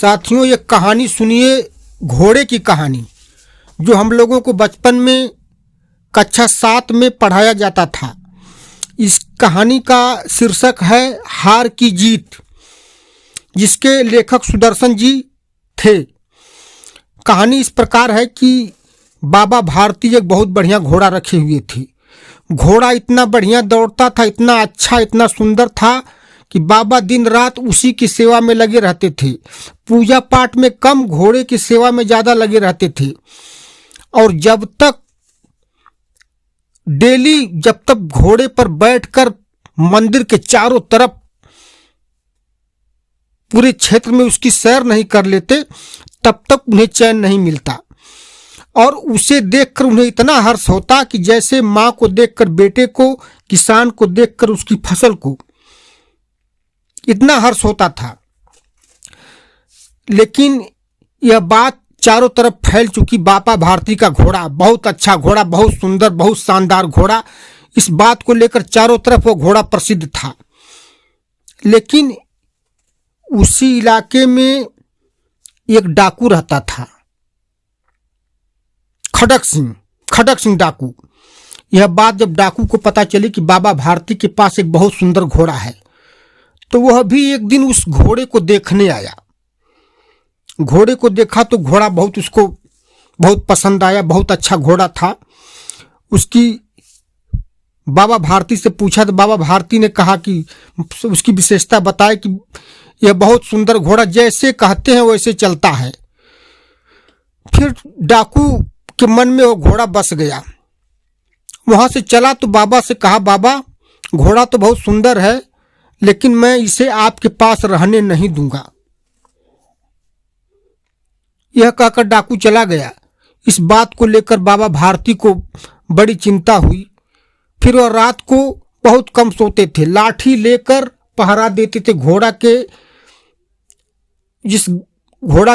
साथियों, एक कहानी सुनिए, घोड़े की कहानी, जो हम लोगों को बचपन में कक्षा 7 में पढ़ाया जाता था। इस कहानी का शीर्षक है हार की जीत, जिसके लेखक सुदर्शन जी थे। कहानी इस प्रकार है कि बाबा भारती एक बहुत बढ़िया घोड़ा रखे हुए थे। घोड़ा इतना बढ़िया दौड़ता था, इतना अच्छा, इतना सुंदर था कि बाबा दिन रात उसी की सेवा में लगे रहते थे। पूजा पाठ में कम, घोड़े की सेवा में ज़्यादा लगे रहते थे। और जब तक घोड़े पर बैठकर मंदिर के चारों तरफ पूरे क्षेत्र में उसकी सैर नहीं कर लेते, तब तक उन्हें चैन नहीं मिलता। और उसे देखकर उन्हें इतना हर्ष होता कि जैसे माँ को देखकर बेटे को, किसान को देखकर उसकी फसल को, इतना हर्ष होता था। लेकिन यह बात चारों तरफ फैल चुकी, बाबा भारती का घोड़ा बहुत अच्छा घोड़ा, बहुत सुंदर, बहुत शानदार घोड़ा, इस बात को लेकर चारों तरफ वो घोड़ा प्रसिद्ध था। लेकिन उसी इलाके में एक डाकू रहता था, खड़क सिंह डाकू। यह बात जब डाकू को पता चली कि बाबा भारती के पास एक बहुत सुंदर घोड़ा है, तो वह भी एक दिन उस घोड़े को देखने आया। घोड़े को देखा तो घोड़ा उसको बहुत पसंद आया, बहुत अच्छा घोड़ा था। उसकी बाबा भारती से पूछा तो बाबा भारती ने कहा कि उसकी विशेषता बताए कि यह बहुत सुंदर घोड़ा, जैसे कहते हैं वैसे चलता है। फिर डाकू के मन में वो घोड़ा बस गया। वहां से चला तो बाबा से कहा, बाबा घोड़ा तो बहुत सुंदर है, लेकिन मैं इसे आपके पास रहने नहीं दूंगा। यह कहकर डाकू चला गया। इस बात को लेकर बाबा भारती को बड़ी चिंता हुई। फिर वह रात को बहुत कम सोते थे, लाठी लेकर पहरा देते थे घोड़ा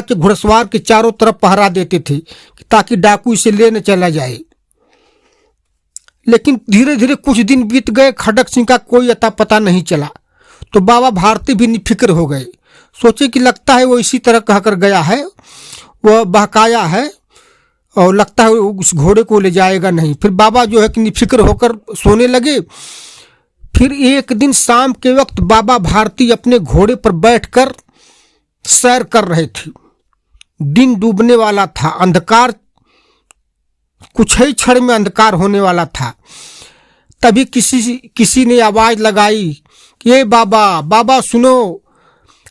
के घुड़सवार के चारों तरफ पहरा देते थे ताकि डाकू इसे ले न चला जाए। लेकिन धीरे धीरे कुछ दिन बीत गए, खड़क सिंह का कोई अता पता नहीं चला। तो बाबा भारती भी निफिक्र हो गए। सोचे कि लगता है वो इसी तरह कहकर गया है, वह बहकाया है और लगता है उस घोड़े को ले जाएगा नहीं। फिर बाबा जो है कि निफिक्र होकर सोने लगे। फिर एक दिन शाम के वक्त बाबा भारती अपने घोड़े पर बैठकर सैर कर रहे थे। दिन डूबने वाला था, अंधकार, कुछ ही क्षण में अंधकार होने वाला था। तभी किसी ने आवाज लगाई कि ए बाबा सुनो,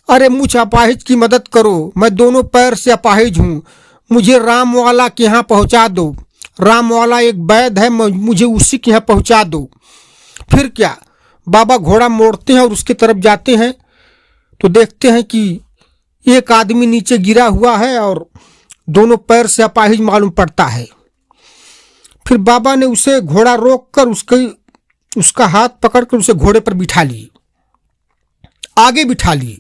अरे मुझ अपाहिज की मदद करो, मैं दोनों पैर से अपाहिज हूँ, मुझे रामवाला के यहाँ पहुँचा दो। रामवाला एक वैद्य है, मुझे उसी के यहाँ पहुँचा दो। फिर क्या, बाबा घोड़ा मोड़ते हैं और उसके तरफ जाते हैं तो देखते हैं कि एक आदमी नीचे गिरा हुआ है और दोनों पैर से अपाहिज मालूम पड़ता है। फिर बाबा ने उसे घोड़ा रोक कर उसका हाथ पकड़कर उसे घोड़े पर आगे बिठा लिए।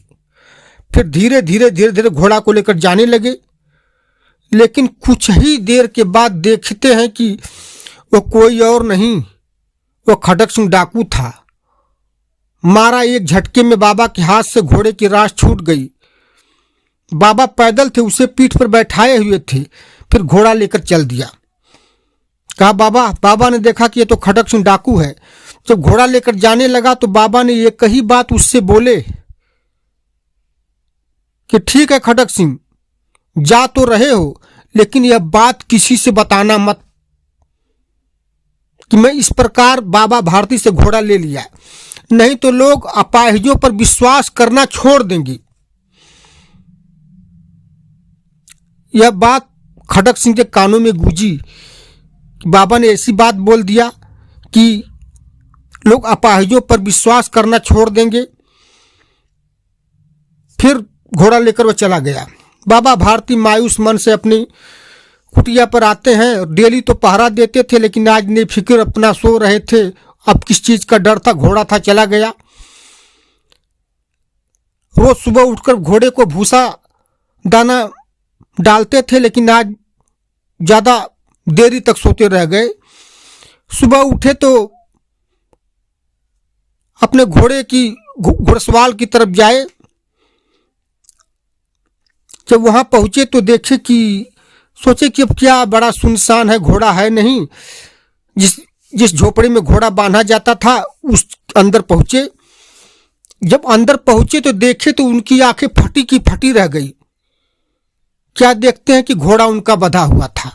फिर धीरे धीरे घोड़ा को लेकर जाने लगे। लेकिन कुछ ही देर के बाद देखते हैं कि वो कोई और नहीं, वो खड़क सिंह डाकू था। मारा एक झटके में बाबा के हाथ से घोड़े की राश छूट गई। बाबा पैदल थे, उसे पीठ पर बैठाए हुए थे। फिर घोड़ा लेकर चल दिया। कहा बाबा ने देखा कि ये तो खड़क सिंह डाकू है। जब घोड़ा लेकर जाने लगा तो बाबा ने एक ही बात उससे बोले कि ठीक है खड़क सिंह, जा तो रहे हो, लेकिन यह बात किसी से बताना मत कि मैं इस प्रकार बाबा भारती से घोड़ा ले लिया, नहीं तो लोग अपाहिजों पर विश्वास करना छोड़ देंगे। यह बात खड़क सिंह के कानों में गूंजी। बाबा ने ऐसी बात बोल दिया कि लोग अपाहिजों पर विश्वास करना छोड़ देंगे। फिर घोड़ा लेकर वह चला गया। बाबा भारती मायूस मन से अपनी कुटिया पर आते हैं। डेली तो पहरा देते थे, लेकिन आज निफिक्र अपना सो रहे थे। अब किस चीज का डर था, घोड़ा था, चला गया। रोज सुबह उठकर घोड़े को भूसा दाना डालते थे, लेकिन आज ज्यादा देरी तक सोते रह गए। सुबह उठे तो अपने घोड़े की घुड़सवार की तरफ जाए। जब वहाँ पहुँचे तो देखे कि सोचे कि अब क्या, बड़ा सुनसान है, घोड़ा है नहीं। जिस जिस झोपड़ी में घोड़ा बांधा जाता था उस अंदर पहुँचे। जब अंदर पहुँचे तो देखे तो उनकी आंखें फटी की फटी रह गई। क्या देखते हैं कि घोड़ा उनका बंधा हुआ था।